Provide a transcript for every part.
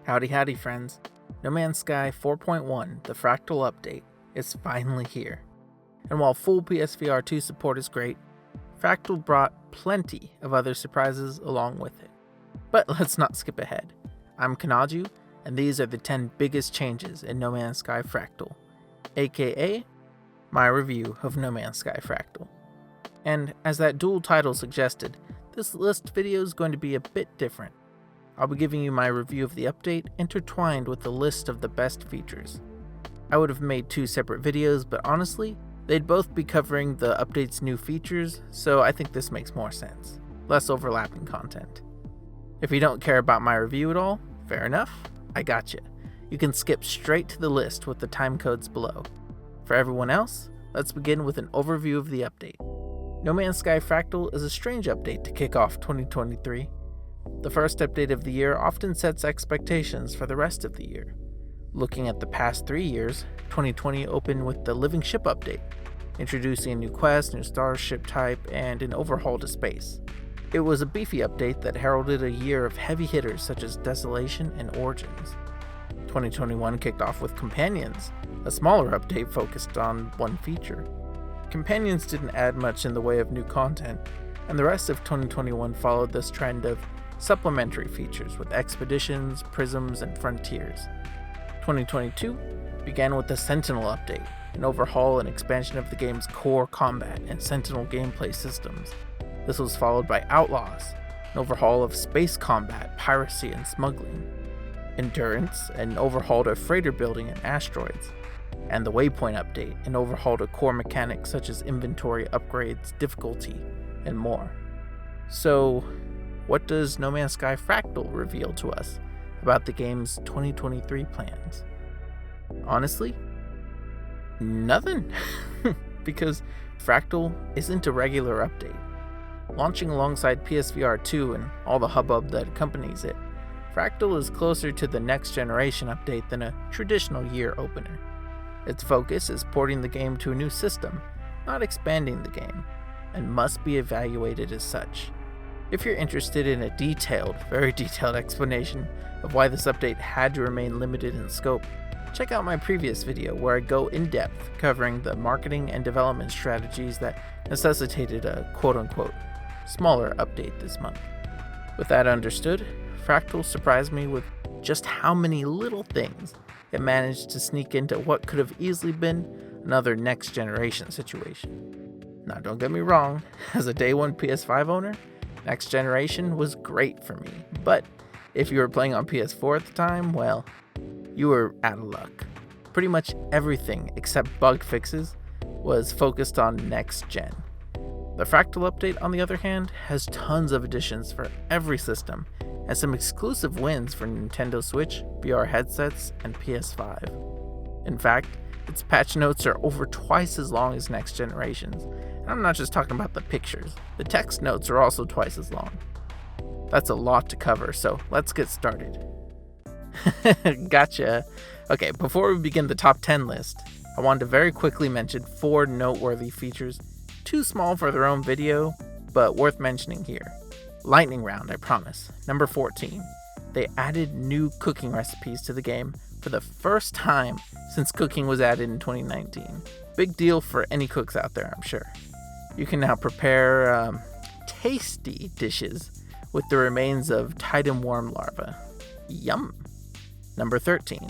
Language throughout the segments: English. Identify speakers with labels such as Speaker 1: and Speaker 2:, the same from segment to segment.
Speaker 1: Howdy friends. No Man's Sky 4.1, the Fractal update, is finally here. And while full PSVR2 support is great, Fractal brought plenty of other surprises along with it. But let's not skip ahead. I'm Kanaju, and these are the 10 biggest changes in No Man's Sky Fractal, aka my review of No Man's Sky Fractal. And as that dual title suggested, this list video is going to be a bit different. I'll be giving you my review of the update intertwined with the list of the best features. I would have made 2 separate videos, but honestly, they'd both be covering the update's new features, so I think this makes more sense. Less overlapping content. If you don't care about my review at all, fair enough, I gotcha. You can skip straight to the list with the timecodes below. For everyone else, let's begin with an overview of the update. No Man's Sky Fractal is a strange update to kick off 2023. The first update of the year often sets expectations for the rest of the year. Looking at the past 3 years, 2020 opened with the Living Ship update, introducing a new quest, new Starship type, and an overhaul to space. It was a beefy update that heralded a year of heavy hitters such as Desolation and Origins. 2021 kicked off with Companions, a smaller update focused on one feature. Companions didn't add much in the way of new content, and the rest of 2021 followed this trend of supplementary features with Expeditions, Prisms, and Frontiers. 2022 began with the Sentinel update, an overhaul and expansion of the game's core combat and Sentinel gameplay systems. This was followed by Outlaws, an overhaul of space combat, piracy, and smuggling. Endurance, an overhaul to freighter building and asteroids. And the Waypoint update, an overhaul to core mechanics such as inventory upgrades, difficulty, and more. So, what does No Man's Sky Fractal reveal to us about the game's 2023 plans? Honestly, nothing. Because Fractal isn't a regular update. Launching alongside PSVR2 and all the hubbub that accompanies it, Fractal is closer to the next generation update than a traditional year opener. Its focus is porting the game to a new system, not expanding the game, and must be evaluated as such. If you're interested in a very detailed explanation of why this update had to remain limited in scope, check out my previous video where I go in depth covering the marketing and development strategies that necessitated a quote-unquote smaller update this month. With that understood, Fractal surprised me with just how many little things it managed to sneak into what could have easily been another next generation situation. Now don't get me wrong, as a day one PS5 owner, next generation was great for me, but if you were playing on PS4 at the time, well, you were out of luck. Pretty much everything except bug fixes was focused on next gen. The Fractal update, on the other hand, has tons of additions for every system and some exclusive wins for Nintendo Switch, VR headsets, and PS5. In fact, its patch notes are over twice as long as next generation's. And I'm not just talking about the pictures. The text notes are also twice as long. That's a lot to cover, so let's get started. Gotcha. Okay, before we begin the top 10 list, I wanted to very quickly mention 4 noteworthy features, too small for their own video, but worth mentioning here. Lightning round, I promise. Number 14. They added new cooking recipes to the game for the first time since cooking was added in 2019. Big deal for any cooks out there, I'm sure. You can now prepare tasty dishes with the remains of Titan worm larvae. Yum! Number 13.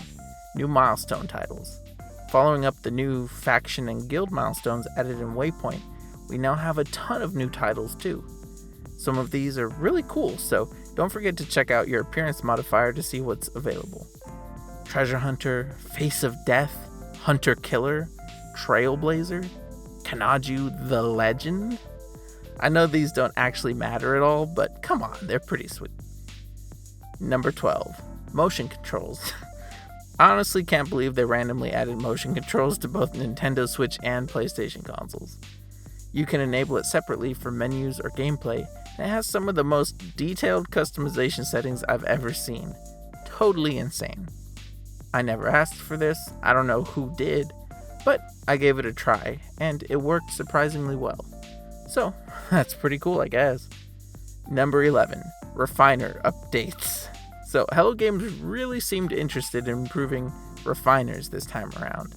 Speaker 1: New Milestone Titles. Following up the new faction and guild milestones added in Waypoint, we now have a ton of new titles too. Some of these are really cool, so don't forget to check out your appearance modifier to see what's available. Treasure Hunter, Face of Death, Hunter Killer, Trailblazer, Kanaju the Legend. I know these don't actually matter at all, but come on, they're pretty sweet. Number 12. Motion controls. I honestly can't believe they randomly added motion controls to both Nintendo Switch and PlayStation consoles. You can enable it separately for menus or gameplay, and it has some of the most detailed customization settings I've ever seen. Totally insane. I never asked for this, I don't know who did, but I gave it a try, and it worked surprisingly well. So, that's pretty cool, I guess. Number 11. Refiner updates. So Hello Games really seemed interested in improving refiners this time around.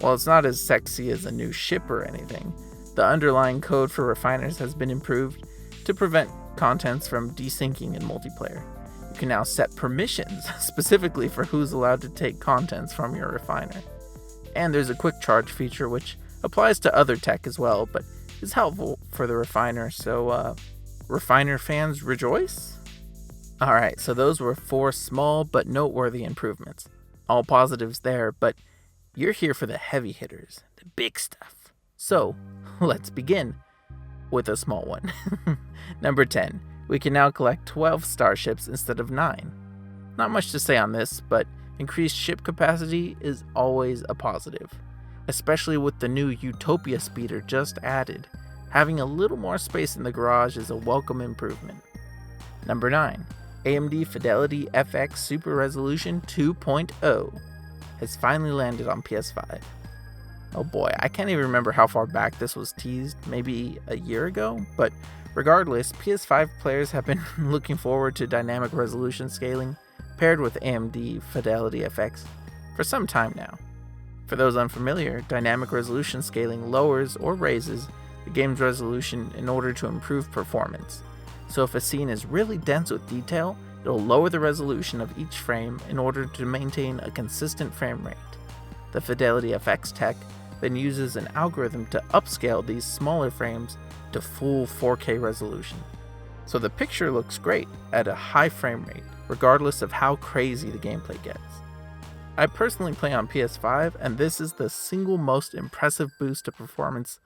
Speaker 1: While it's not as sexy as a new ship or anything, the underlying code for refiners has been improved to prevent contents from desyncing in multiplayer. You can now set permissions specifically for who's allowed to take contents from your refiner. And there's a quick charge feature which applies to other tech as well, but is helpful for the refiner, so refiner fans rejoice? Alright, so those were 4 small but noteworthy improvements. All positives there, but you're here for the heavy hitters, the big stuff. So, let's begin with a small one. Number 10, we can now collect 12 starships instead of 9. Not much to say on this, but increased ship capacity is always a positive. Especially with the new UTOPIA speeder just added. Having a little more space in the garage is a welcome improvement. Number 9, AMD FidelityFX Super Resolution 2.0 has finally landed on PS5. Oh boy, I can't even remember how far back this was teased, maybe a year ago, but regardless, PS5 players have been looking forward to dynamic resolution scaling paired with AMD FidelityFX for some time now. For those unfamiliar, dynamic resolution scaling lowers or raises the game's resolution in order to improve performance. So if a scene is really dense with detail, it'll lower the resolution of each frame in order to maintain a consistent frame rate. The FidelityFX tech then uses an algorithm to upscale these smaller frames to full 4K resolution. So the picture looks great at a high frame rate, regardless of how crazy the gameplay gets. I personally play on PS5, and this is the single most impressive boost to performance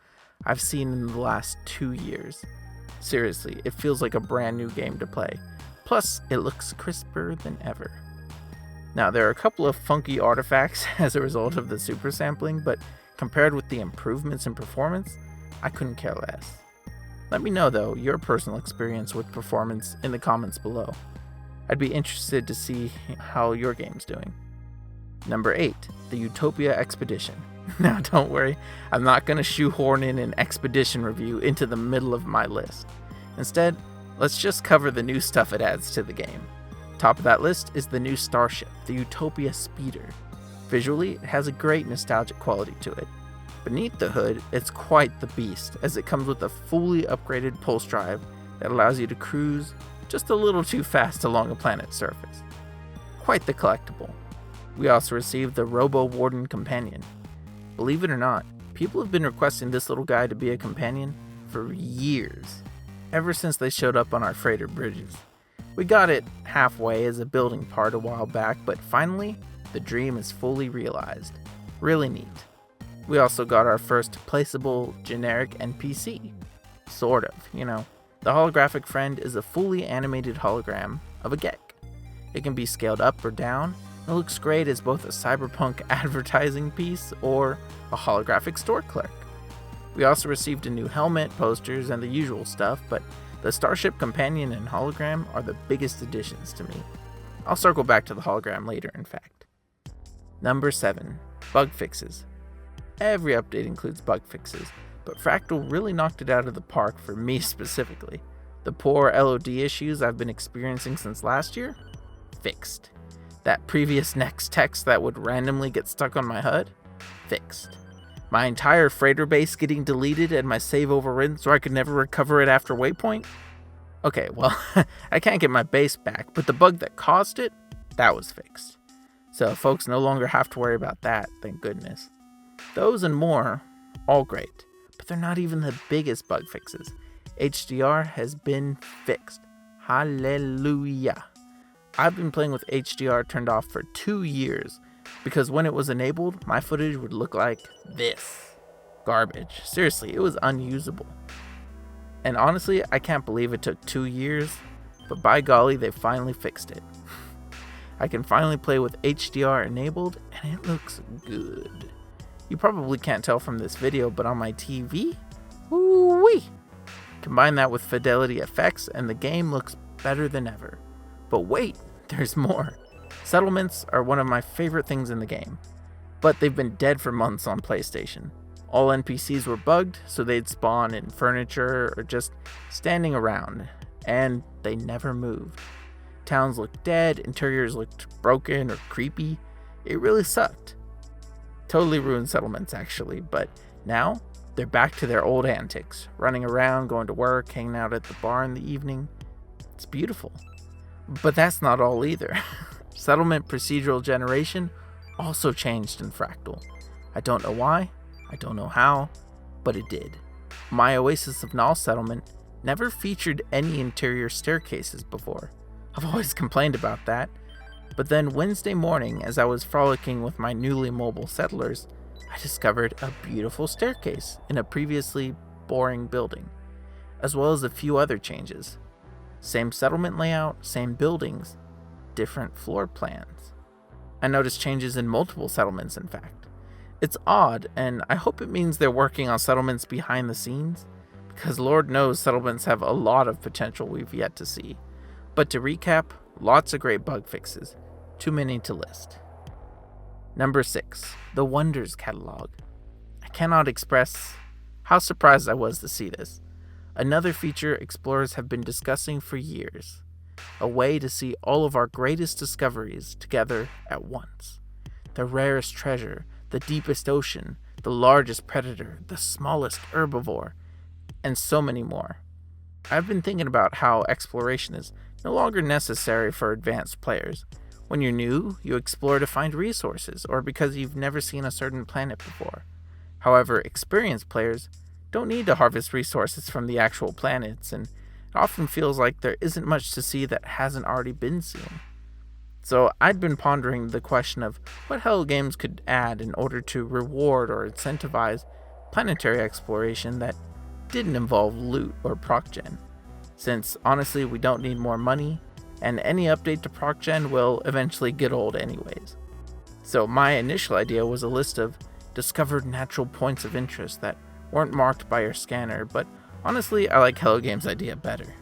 Speaker 1: I've seen in the last 2 years. Seriously, it feels like a brand new game to play. Plus, it looks crisper than ever. Now, there are a couple of funky artifacts as a result of the super sampling, but compared with the improvements in performance, I couldn't care less. Let me know, though, your personal experience with performance in the comments below. I'd be interested to see how your game's doing. Number 8, the UTOPIA Expedition. Now, don't worry, I'm not going to shoehorn in an expedition review into the middle of my list. Instead, let's just cover the new stuff it adds to the game. Top of that list is the new Starship, the UTOPIA Speeder. Visually, it has a great nostalgic quality to it. Beneath the hood, it's quite the beast, as it comes with a fully upgraded pulse drive that allows you to cruise just a little too fast along a planet's surface. Quite the collectible. We also received the Robo-Warden companion. Believe it or not, people have been requesting this little guy to be a companion for years, ever since they showed up on our freighter bridges. We got it halfway as a building part a while back, but finally, the dream is fully realized. Really neat. We also got our first placeable generic NPC. Sort of, you know. The holographic friend is a fully animated hologram of a Gek. It can be scaled up or down. It looks great as both a cyberpunk advertising piece or a holographic store clerk. We also received a new helmet, posters, and the usual stuff, but the Starship companion and hologram are the biggest additions to me. I'll circle back to the hologram later, in fact. Number 7, bug fixes. Every update includes bug fixes, but Fractal really knocked it out of the park for me specifically. The poor LOD issues I've been experiencing since last year? Fixed. That previous next text that would randomly get stuck on my HUD? Fixed. My entire freighter base getting deleted and my save overridden so I could never recover it after waypoint? Okay, well, I can't get my base back, but the bug that caused it, that was fixed. So folks no longer have to worry about that, thank goodness. Those and more, all great, but they're not even the biggest bug fixes. HDR has been fixed. Hallelujah. I've been playing with HDR turned off for 2 years, because when it was enabled, my footage would look like this. Garbage. Seriously, it was unusable. And honestly, I can't believe it took 2 years, but by golly, they finally fixed it. I can finally play with HDR enabled, and it looks good. You probably can't tell from this video, but on my TV, woo-wee! Combine that with FidelityFX, and the game looks better than ever. But wait, there's more. Settlements are one of my favorite things in the game, but they've been dead for months on PlayStation. All NPCs were bugged, so they'd spawn in furniture or just standing around, and they never moved. Towns looked dead, interiors looked broken or creepy. It really sucked. Totally ruined settlements, actually, but now they're back to their old antics, running around, going to work, hanging out at the bar in the evening. It's beautiful. But that's not all either. Settlement procedural generation also changed in Fractal. I don't know why, I don't know how, but it did. My Oasis of Null settlement never featured any interior staircases before. I've always complained about that. But then Wednesday morning, as I was frolicking with my newly mobile settlers, I discovered a beautiful staircase in a previously boring building, as well as a few other changes. Same settlement layout, same buildings, different floor plans. I noticed changes in multiple settlements, in fact. It's odd, and I hope it means they're working on settlements behind the scenes, because Lord knows settlements have a lot of potential we've yet to see. But to recap, lots of great bug fixes, too many to list. Number 6, the Wonders Catalog. I cannot express how surprised I was to see this. Another feature explorers have been discussing for years. A way to see all of our greatest discoveries together at once. The rarest treasure, the deepest ocean, the largest predator, the smallest herbivore, and so many more. I've been thinking about how exploration is no longer necessary for advanced players. When you're new, you explore to find resources or because you've never seen a certain planet before. However, experienced players don't need to harvest resources from the actual planets, and it often feels like there isn't much to see that hasn't already been seen. So I'd been pondering the question of what Hello Games could add in order to reward or incentivize planetary exploration that didn't involve loot or proc-gen, since honestly we don't need more money, and any update to proc-gen will eventually get old anyways. So my initial idea was a list of discovered natural points of interest that weren't marked by your scanner, but honestly I like Hello Games' idea better.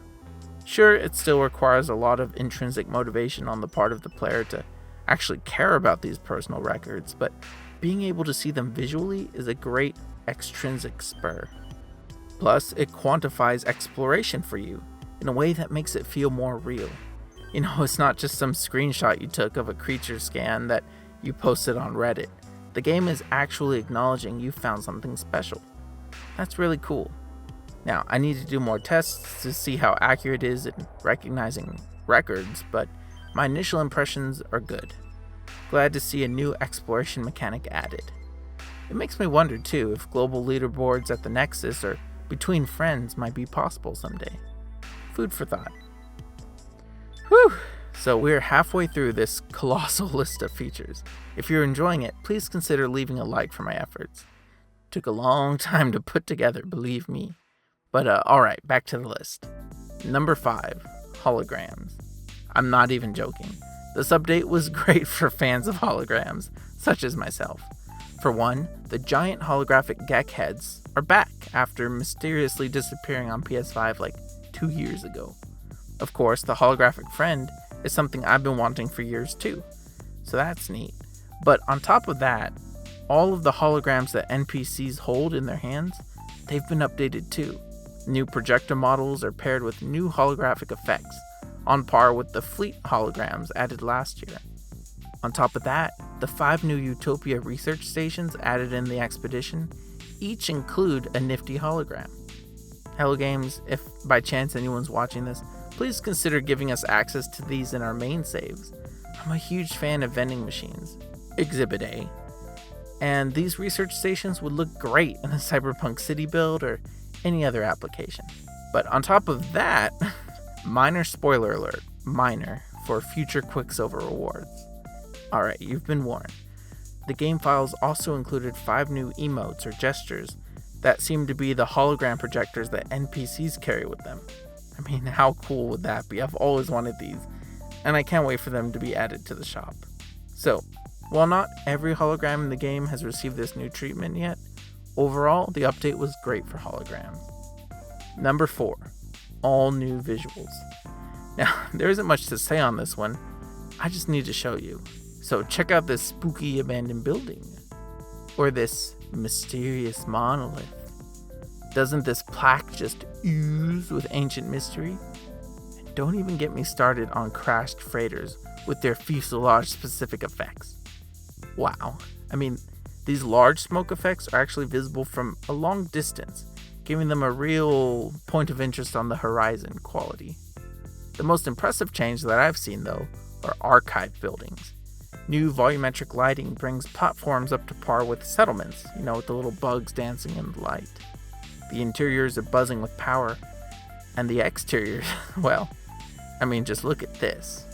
Speaker 1: Sure, it still requires a lot of intrinsic motivation on the part of the player to actually care about these personal records, but being able to see them visually is a great extrinsic spur. Plus, it quantifies exploration for you in a way that makes it feel more real. You know, it's not just some screenshot you took of a creature scan that you posted on Reddit. The game is actually acknowledging you found something special. That's really cool. Now, I need to do more tests to see how accurate it is in recognizing records, but my initial impressions are good. Glad to see a new exploration mechanic added. It makes me wonder too if global leaderboards at the Nexus or between friends might be possible someday. Food for thought. Whew! So we're halfway through this colossal list of features. If you're enjoying it, please consider leaving a like for my efforts. Took a long time to put together, believe me. But alright, back to the list. Number 5, holograms. I'm not even joking. This update was great for fans of holograms, such as myself. For one, the giant holographic Gek heads are back after mysteriously disappearing on PS5 like 2 years ago. Of course, the holographic friend is something I've been wanting for years too, so that's neat. But on top of that, all of the holograms that NPCs hold in their hands, they've been updated too. New projector models are paired with new holographic effects, on par with the fleet holograms added last year. On top of that, the 5 new UTOPIA research stations added in the expedition each include a nifty hologram. Hello Games, if by chance anyone's watching this, please consider giving us access to these in our main saves. I'm a huge fan of vending machines, Exhibit A, and these research stations would look great in a Cyberpunk City build or any other application. But on top of that, minor spoiler alert, minor, for future Quicksilver rewards. Alright, you've been warned. The game files also included 5 new emotes or gestures that seem to be the hologram projectors that NPCs carry with them. I mean, how cool would that be? I've always wanted these, and I can't wait for them to be added to the shop. So, while not every hologram in the game has received this new treatment yet, overall, the update was great for holograms. Number 4, all new visuals. Now, there isn't much to say on this one, I just need to show you. So check out this spooky abandoned building, or this mysterious monolith. Doesn't this plaque just ooze with ancient mystery? And don't even get me started on crashed freighters with their fuselage-specific effects. Wow. I mean, these large smoke effects are actually visible from a long distance, giving them a real point of interest on the horizon quality. The most impressive change that I've seen, though, are archive buildings. New volumetric lighting brings platforms up to par with settlements, with the little bugs dancing in the light. The interiors are buzzing with power, and the exteriors, well, just look at this.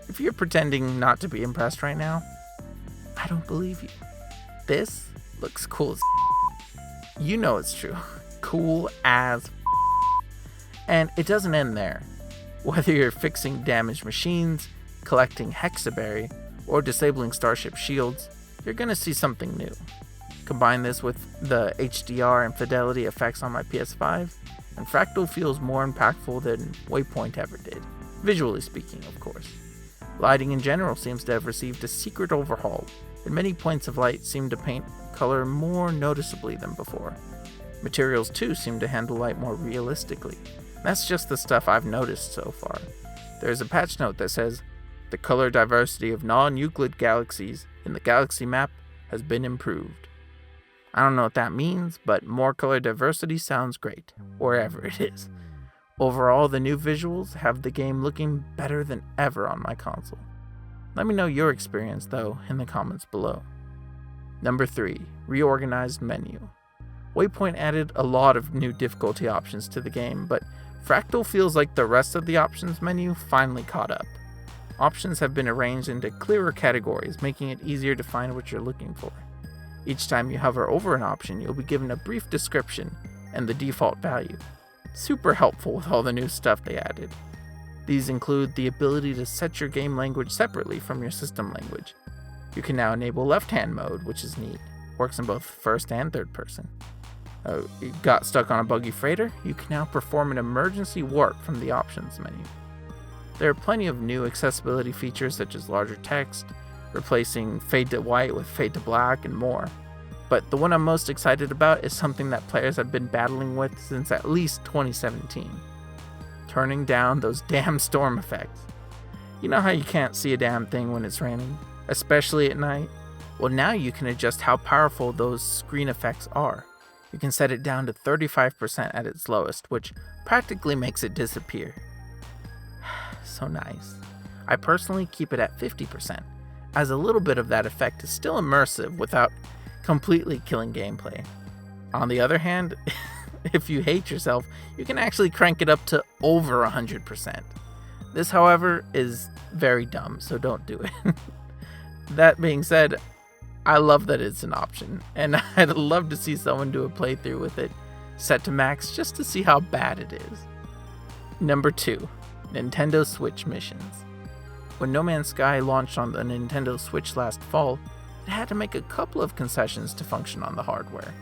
Speaker 1: If you're pretending not to be impressed right now, I don't believe you. This looks cool as You know it's true. Cool as And it doesn't end there. Whether you're fixing damaged machines, collecting hexaberry, or disabling Starship shields, you're gonna see something new. Combine this with the HDR and FidelityFX on my PS5, and Fractal feels more impactful than Waypoint ever did, visually speaking, of course. Lighting in general seems to have received a secret overhaul, and many points of light seem to paint color more noticeably than before. Materials too seem to handle light more realistically. That's just the stuff I've noticed so far. There's a patch note that says, the color diversity of non-Euclid galaxies in the galaxy map has been improved. I don't know what that means, but more color diversity sounds great, wherever it is. Overall, the new visuals have the game looking better than ever on my console. Let me know your experience, though, in the comments below. Number 3, reorganized menu. Waypoint added a lot of new difficulty options to the game, but Fractal feels like the rest of the options menu finally caught up. Options have been arranged into clearer categories, making it easier to find what you're looking for. Each time you hover over an option, you'll be given a brief description and the default value. Super helpful with all the new stuff they added. These include the ability to set your game language separately from your system language. You can now enable left-hand mode, which is neat. Works in both first and third person. You got stuck on a buggy freighter? You can now perform an emergency warp from the options menu. There are plenty of new accessibility features such as larger text, replacing fade to white with fade to black, and more. But the one I'm most excited about is something that players have been battling with since at least 2017. Turning down those damn storm effects. You know how you can't see a damn thing when it's raining, especially at night? Well, now you can adjust how powerful those screen effects are. You can set it down to 35% at its lowest, which practically makes it disappear. So nice. I personally keep it at 50%, as a little bit of that effect is still immersive without completely killing gameplay. On the other hand, if you hate yourself, you can actually crank it up to over 100%. This, however, is very dumb, so don't do it. That being said, I love that it's an option, and I'd love to see someone do a playthrough with it set to max just to see how bad it is. Number 2, Nintendo Switch missions. When No Man's Sky launched on the Nintendo Switch last fall, it had to make a couple of concessions to function on the hardware.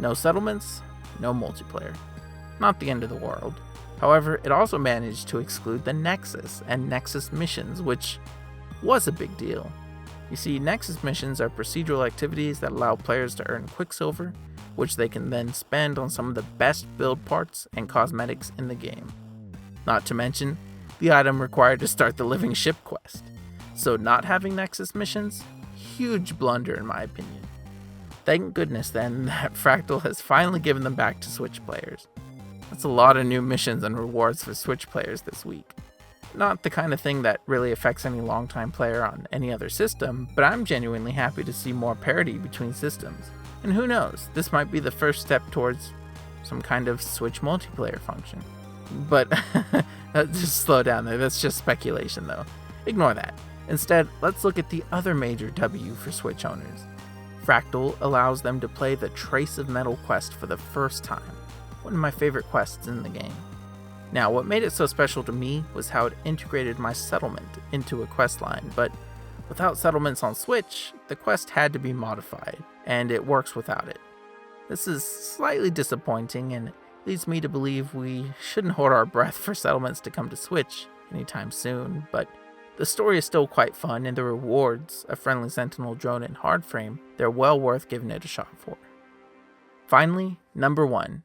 Speaker 1: No settlements, no multiplayer. Not the end of the world. However, it also managed to exclude the Nexus and Nexus missions, which was a big deal. You see, Nexus missions are procedural activities that allow players to earn Quicksilver, which they can then spend on some of the best build parts and cosmetics in the game. Not to mention, the item required to start the Living Ship quest. So not having Nexus missions? Huge blunder in my opinion. Thank goodness then that Fractal has finally given them back to Switch players. That's a lot of new missions and rewards for Switch players this week. Not the kind of thing that really affects any longtime player on any other system, but I'm genuinely happy to see more parity between systems. And who knows, this might be the first step towards some kind of Switch multiplayer function. But just slow down there, that's just speculation though. Ignore that. Instead, let's look at the other major W for Switch owners. Fractal allows them to play the Trace of Metal quest for the first time, one of my favorite quests in the game. Now, what made it so special to me was how it integrated my settlement into a quest line, but without settlements on Switch, the quest had to be modified, and it works without it. This is slightly disappointing, and leads me to believe we shouldn't hold our breath for settlements to come to Switch anytime soon, but the story is still quite fun, and the rewards, a friendly Sentinel drone and hard frame, they're well worth giving it a shot for. Finally, number 1.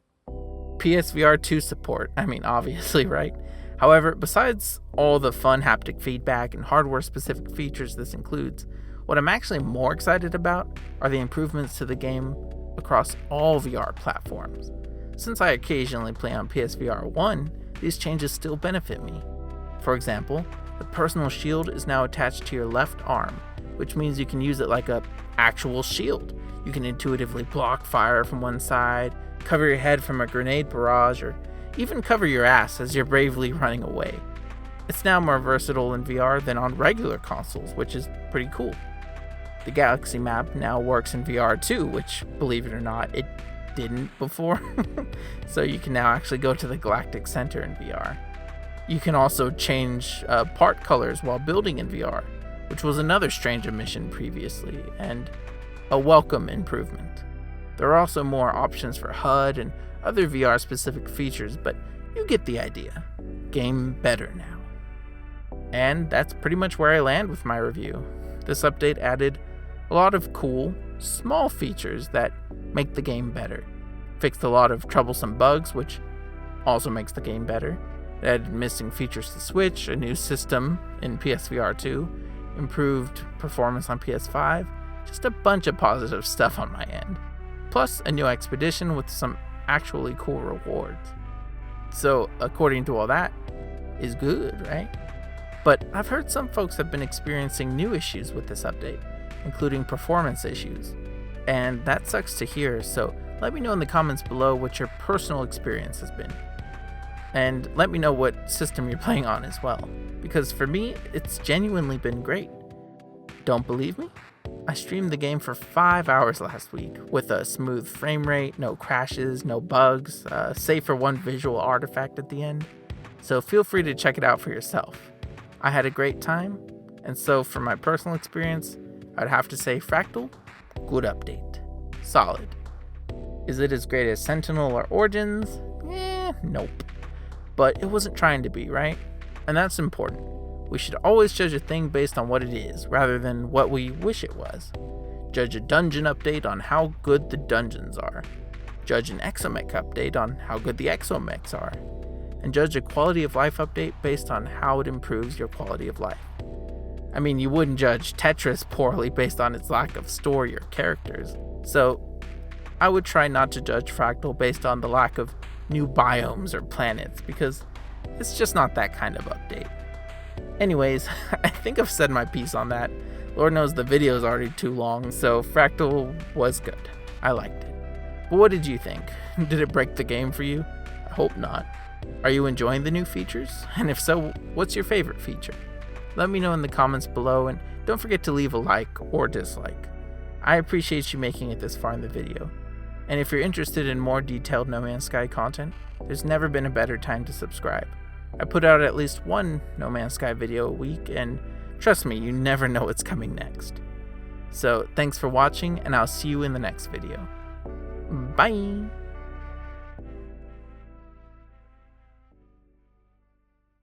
Speaker 1: PSVR2 support. Obviously, right? However, besides all the fun haptic feedback and hardware-specific features this includes, what I'm actually more excited about are the improvements to the game across all VR platforms. Since I occasionally play on PSVR 1, these changes still benefit me. For example, the personal shield is now attached to your left arm, which means you can use it like an actual shield. You can intuitively block fire from one side, cover your head from a grenade barrage, or even cover your ass as you're bravely running away. It's now more versatile in VR than on regular consoles, which is pretty cool. The Galaxy map now works in VR2, which, believe it or not, it didn't before. So you can now actually go to the Galactic Center in VR. You can also change part colors while building in VR, which was another strange omission previously, and a welcome improvement. There are also more options for HUD and other VR-specific features, but you get the idea. Game better now. And that's pretty much where I land with my review. This update added a lot of cool, small features that make the game better. Fixed a lot of troublesome bugs, which also makes the game better. It added missing features to Switch, a new system in PSVR 2, improved performance on PS5, just a bunch of positive stuff on my end. Plus, a new expedition with some actually cool rewards. So, according to all that, is good, right? But I've heard some folks have been experiencing new issues with this update, including performance issues. And that sucks to hear, so let me know in the comments below what your personal experience has been. And let me know what system you're playing on as well, because for me, it's genuinely been great. Don't believe me? I streamed the game for 5 hours last week with a smooth frame rate, no crashes, no bugs, save for one visual artifact at the end. So feel free to check it out for yourself. I had a great time, and so for my personal experience, I'd have to say Fractal, good update. Solid. Is it as great as Sentinel or Origins? Nope. But it wasn't trying to be, right? And that's important. We should always judge a thing based on what it is, rather than what we wish it was. Judge a dungeon update on how good the dungeons are. Judge an exomech update on how good the exomechs are. And judge a quality of life update based on how it improves your quality of life. I mean, you wouldn't judge Tetris poorly based on its lack of story or characters. So, I would try not to judge Fractal based on the lack of new biomes or planets, because it's just not that kind of update. Anyways, I think I've said my piece on that. Lord knows the video is already too long, so Fractal was good. I liked it. But what did you think? Did it break the game for you? I hope not. Are you enjoying the new features? And if so, what's your favorite feature? Let me know in the comments below, and don't forget to leave a like or dislike. I appreciate you making it this far in the video. And if you're interested in more detailed No Man's Sky content, there's never been a better time to subscribe. I put out at least one No Man's Sky video a week, and trust me, you never know what's coming next. So thanks for watching, and I'll see you in the next video. Bye!